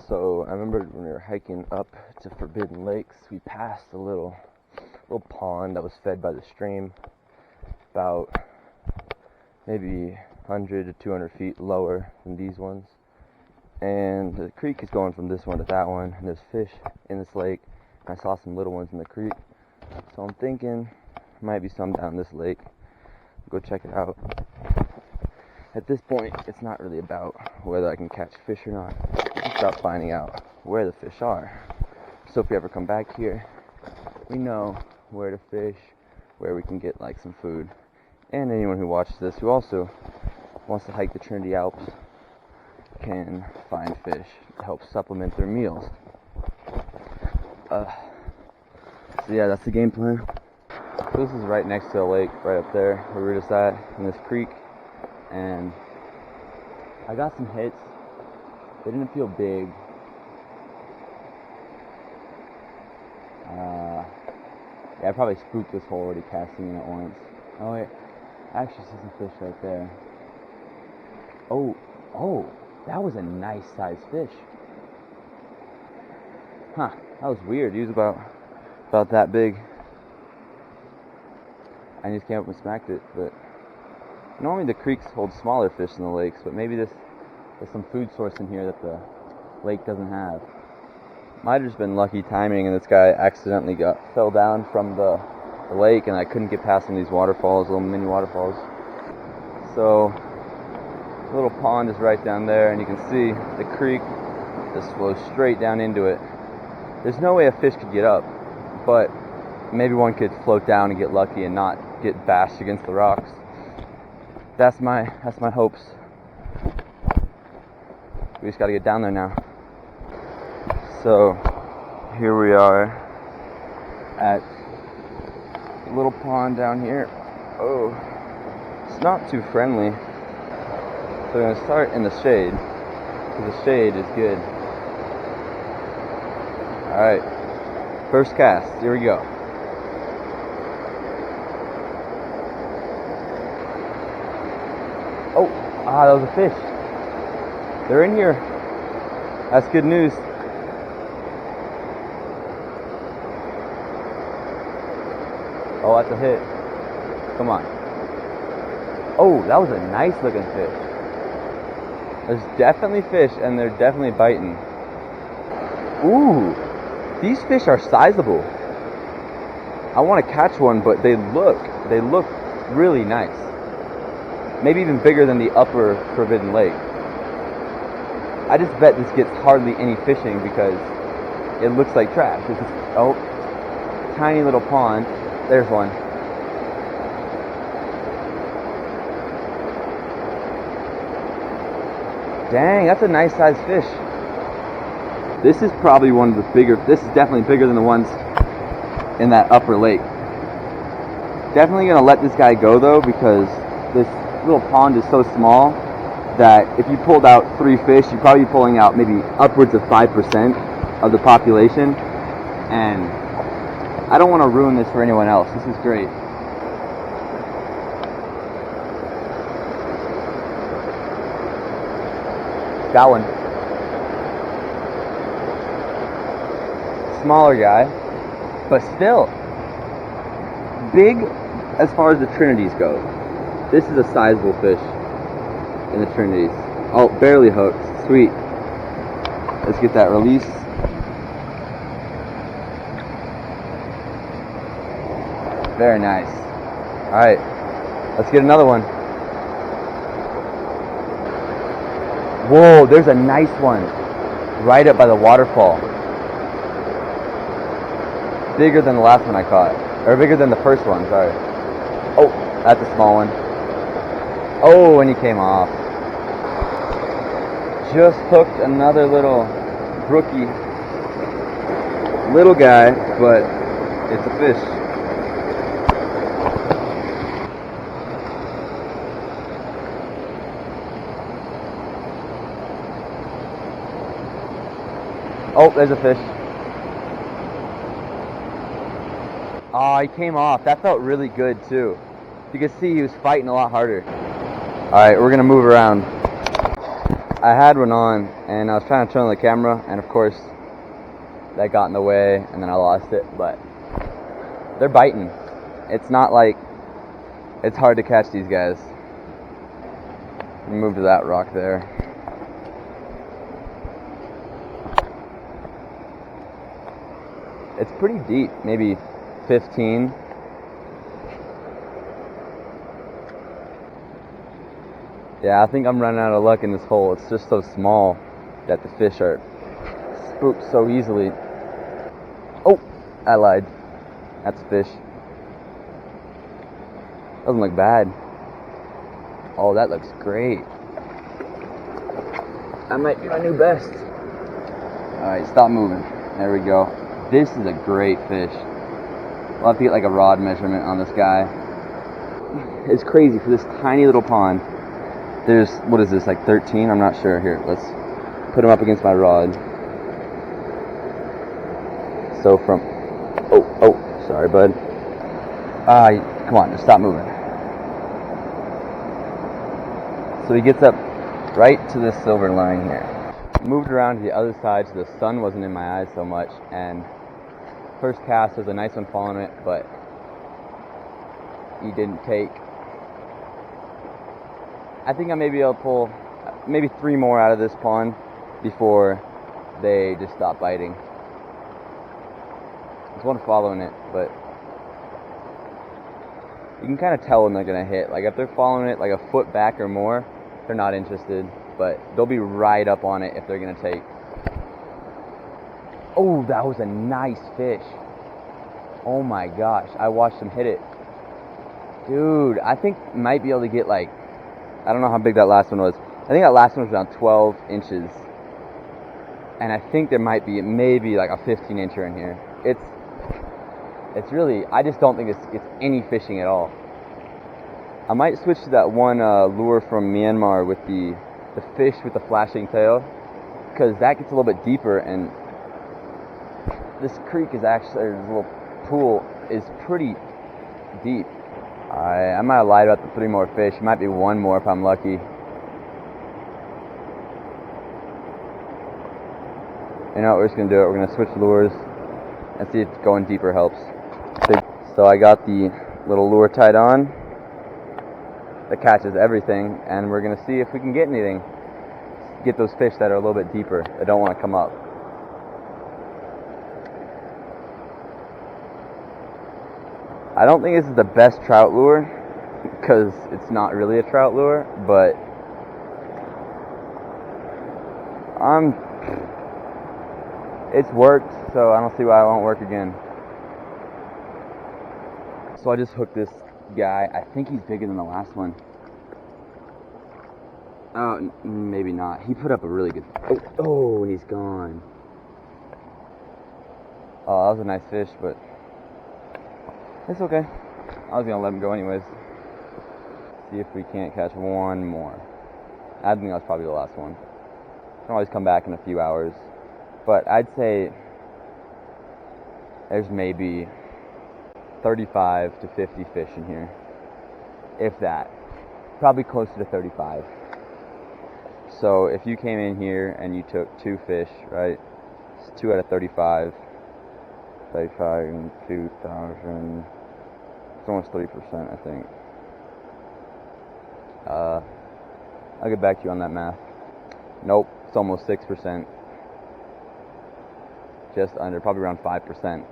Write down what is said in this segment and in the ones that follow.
So I remember when we were hiking up to Forbidden Lakes, we passed a little pond that was fed by the stream, about maybe 100 to 200 feet lower than these ones. And the creek is going from this one to that one, and there's fish in this lake. And I saw some little ones in the creek, so I'm thinking there might be some down this lake. Go check it out. At this point, it's not really about whether I can catch fish or not. It's about finding out where the fish are. So if we ever come back here, we know where to fish, where we can get like some food. And anyone who watches this who also wants to hike the Trinity Alps can find fish to help supplement their meals. So yeah, that's the game plan. So this is right next to a lake, right up there where we're just at, in this creek. And I got some hits. They didn't feel big. Yeah, I probably spooked this hole already casting in it once. Oh wait, I actually see some fish right there. Oh, that was a nice sized fish. Huh, that was weird. He was about that big. I just came up and smacked it, but normally the creeks hold smaller fish than the lakes, but maybe there's some food source in here that the lake doesn't have. Might have just been lucky timing, and this guy accidentally fell down from the lake, and I couldn't get past some of these waterfalls, little mini waterfalls. So, the little pond is right down there, and you can see the creek just flows straight down into it. There's no way a fish could get up, but maybe one could float down and get lucky and not get bashed against the rocks. That's my hopes. We just gotta get down there now. So here we are at a little pond down here. Oh, it's not too friendly. So we're gonna start in the shade, because the shade is good. Alright, first cast, here we go. Oh, that was a fish. They're in here. That's good news. Oh, that's a hit. Come on. Oh, that was a nice looking fish. There's definitely fish, and they're definitely biting. Ooh, these fish are sizable. I want to catch one, but they look really nice. Maybe even bigger than the upper Forbidden Lake. I just bet this gets hardly any fishing because it looks like trash. It's just, tiny little pond. There's one. Dang, that's a nice sized fish. This is probably one of the bigger, this is definitely bigger than the ones in that upper lake. Definitely gonna let this guy go though, because this little pond is so small that if you pulled out 3 fish, you'd probably be pulling out maybe upwards of 5% of the population. And I don't want to ruin this for anyone else. This is great. Got one. Smaller guy, but still big as far as the Trinities go. This is a sizable fish in the Trinities. Oh, barely hooked. Sweet. Let's get that release. Very nice. Alright, let's get another one. Whoa, there's a nice one right up by the waterfall. Bigger than the last one I caught. Or bigger than the first one, sorry. Oh, that's a small one. Oh, and he came off. Just hooked another little brookie. Little guy, but it's a fish. Oh, there's a fish. Oh, he came off. That felt really good too. You can see he was fighting a lot harder. Alright, we're gonna move around. I had one on, and I was trying to turn on the camera, and of course, that got in the way, and then I lost it, but they're biting. It's not like it's hard to catch these guys. Move to that rock there. It's pretty deep, maybe 15. Yeah, I think I'm running out of luck in this hole. It's just so small that the fish are spooked so easily. Oh, I lied. That's a fish. Doesn't look bad. Oh, that looks great. That might be my new best. Alright, stop moving. There we go. This is a great fish. We'll have to get like a rod measurement on this guy. It's crazy for this tiny little pond. There's, what is this, like 13? I'm not sure. Here, let's put him up against my rod. So from, oh, sorry, bud. Come on, just stop moving. So he gets up right to this silver line here. Moved around to the other side so the sun wasn't in my eyes so much, and first cast was a nice one following it, but he didn't take. I think I may be able to pull maybe 3 more out of this pond before they just stop biting. There's one following it, but you can kind of tell when they're going to hit. Like if they're following it like a foot back or more, they're not interested, but they'll be right up on it if they're going to take. Oh, that was a nice fish. Oh my gosh, I watched him hit it. Dude, I think might be able to get like, I don't know how big that last one was. I think that last one was around 12 inches. And I think there might be maybe like a 15-incher in here. It's really, I just don't think it's any fishing at all. I might switch to that one lure from Myanmar with the fish with the flashing tail, because that gets a little bit deeper, and this creek is actually, or this little pool is pretty deep. I might have lied about the 3 more fish. It might be 1 more if I'm lucky. You know what, we're just going to do it. We're going to switch lures and see if going deeper helps. So I got the little lure tied on that catches everything, and we're going to see if we can get anything. Get those fish that are a little bit deeper, that don't want to come up. I don't think this is the best trout lure, because it's not really a trout lure, but it's worked, so I don't see why it won't work again. So I just hooked this guy. I think he's bigger than the last one. Oh, maybe not. He put up a really good... Oh, he's gone. Oh, that was a nice fish, but it's okay. I was going to let him go anyways. See if we can't catch 1 more. I think that was probably the last one. Can always come back in a few hours. But I'd say there's maybe 35 to 50 fish in here. If that. Probably closer to 35. So if you came in here and you took 2 fish, right? It's 2 out of 35. 35 and 2,000. It's almost 30%, I think. I'll get back to you on that math. Nope, it's almost 6%. Just under, probably around 5%.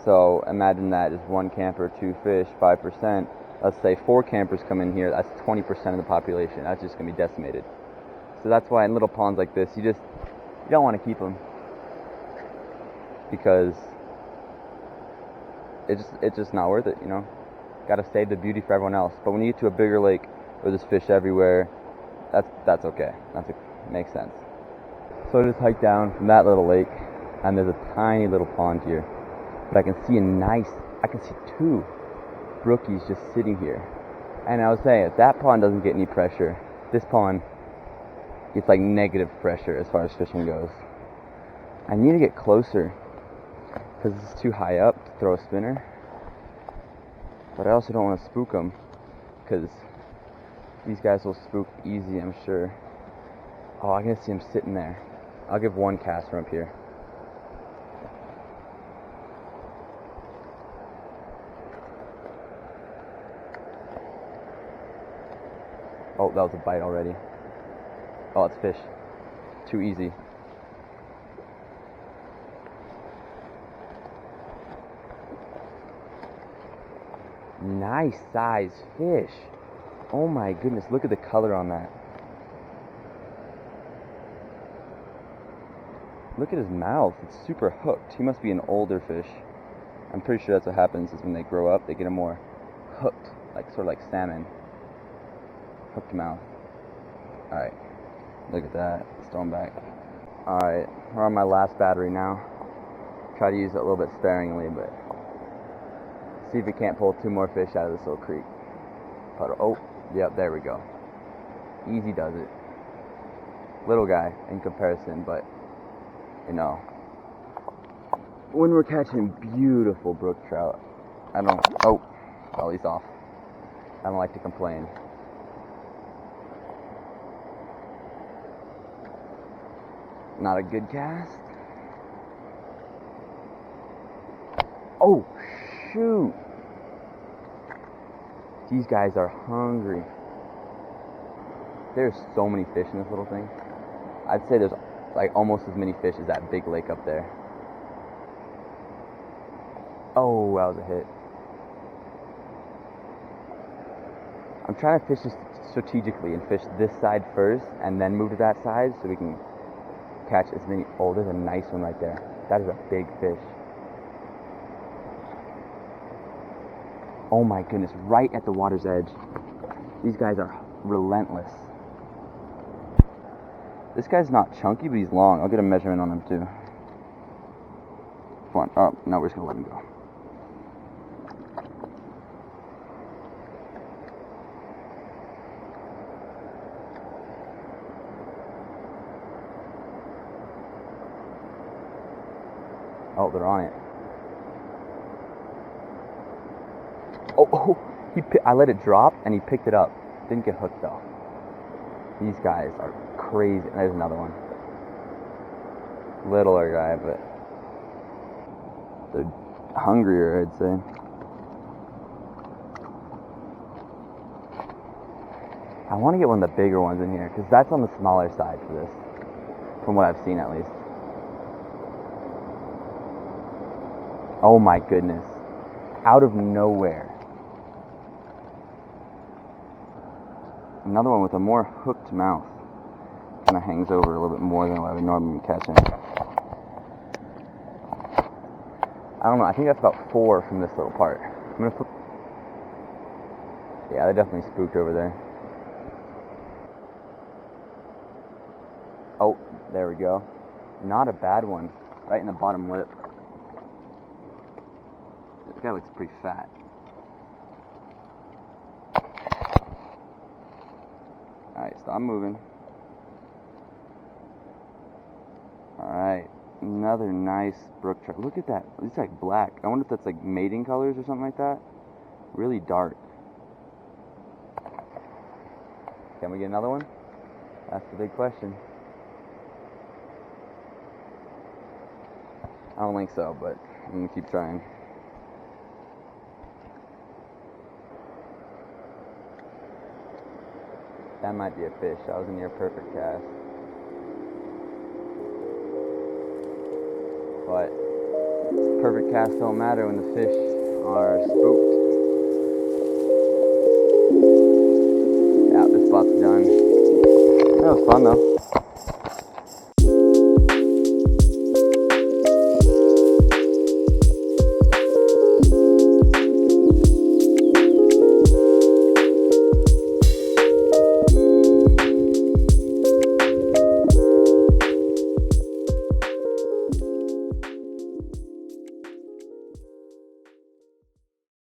So imagine that is 1 camper, 2 fish, 5%. Let's say 4 campers come in here, that's 20% of the population. That's just going to be decimated. So that's why in little ponds like this, you don't want to keep them, because it's just not worth it, you know. Got to save the beauty for everyone else. But when you get to a bigger lake where there's fish everywhere, that's okay. Makes sense. So I just hiked down from that little lake, and there's a tiny little pond here. But I can see I can see 2 brookies just sitting here. And I was saying, if that pond doesn't get any pressure, this pond gets like negative pressure as far as fishing goes. I need to get closer, because it's too high up to throw a spinner. But I also don't want to spook them, because These guys will spook easy, I'm sure. Oh, I can see him sitting there. I'll give one cast from up here. Oh, that was a bite already. Oh, it's fish. Too easy. Nice size fish. Oh my goodness, look at the color on that. Look at his mouth, it's super hooked. He must be an older fish. I'm pretty sure that's what happens is when they grow up, they get a more hooked, like sort of like salmon. Hooked mouth. Alright, look at that. Let's throw him back. Alright, we're on my last battery now. Try to use it a little bit sparingly, but see if we can't pull 2 more fish out of this little creek. Oh, yep, there we go. Easy does it. Little guy in comparison, but you know, when we're catching beautiful brook trout, oh, well, he's off. I don't like to complain. Not a good cast. Oh, shoot. These guys are hungry. There's so many fish in this little thing. I'd say there's like almost as many fish as that big lake up there. Oh, that was a hit. I'm trying to fish this strategically and fish this side first and then move to that side so we can catch as many. Oh, there's a nice one right there. That is a big fish. Oh my goodness, right at the water's edge. These guys are relentless. This guy's not chunky, but he's long. I'll get a measurement on him too. Come on. Oh, no, we're just gonna let him go. Oh, they're on it. Oh, I let it drop and he picked it up. Didn't get hooked though. These guys are crazy. There's another one. Littler guy, but they're hungrier, I'd say. I want to get one of the bigger ones in here because that's on the smaller side for this, from what I've seen at least. Oh my goodness. Out of nowhere. Another one with a more hooked mouth. Kind of hangs over a little bit more than what I would normally be catching. I don't know, I think that's about 4 from this little part. I'm gonna put... Yeah, they definitely spooked over there. Oh, there we go. Not a bad one. Right in the bottom lip. This guy looks pretty fat. Alright, stop moving. Alright, another nice brook trout. Look at that. It's like black. I wonder if that's like mating colors or something like that. Really dark. Can we get another one? That's the big question. I don't think so, but I'm gonna keep trying. That might be a fish. That was a near perfect cast. But perfect casts don't matter when the fish are spooked. Yeah, this spot's done. That was fun though.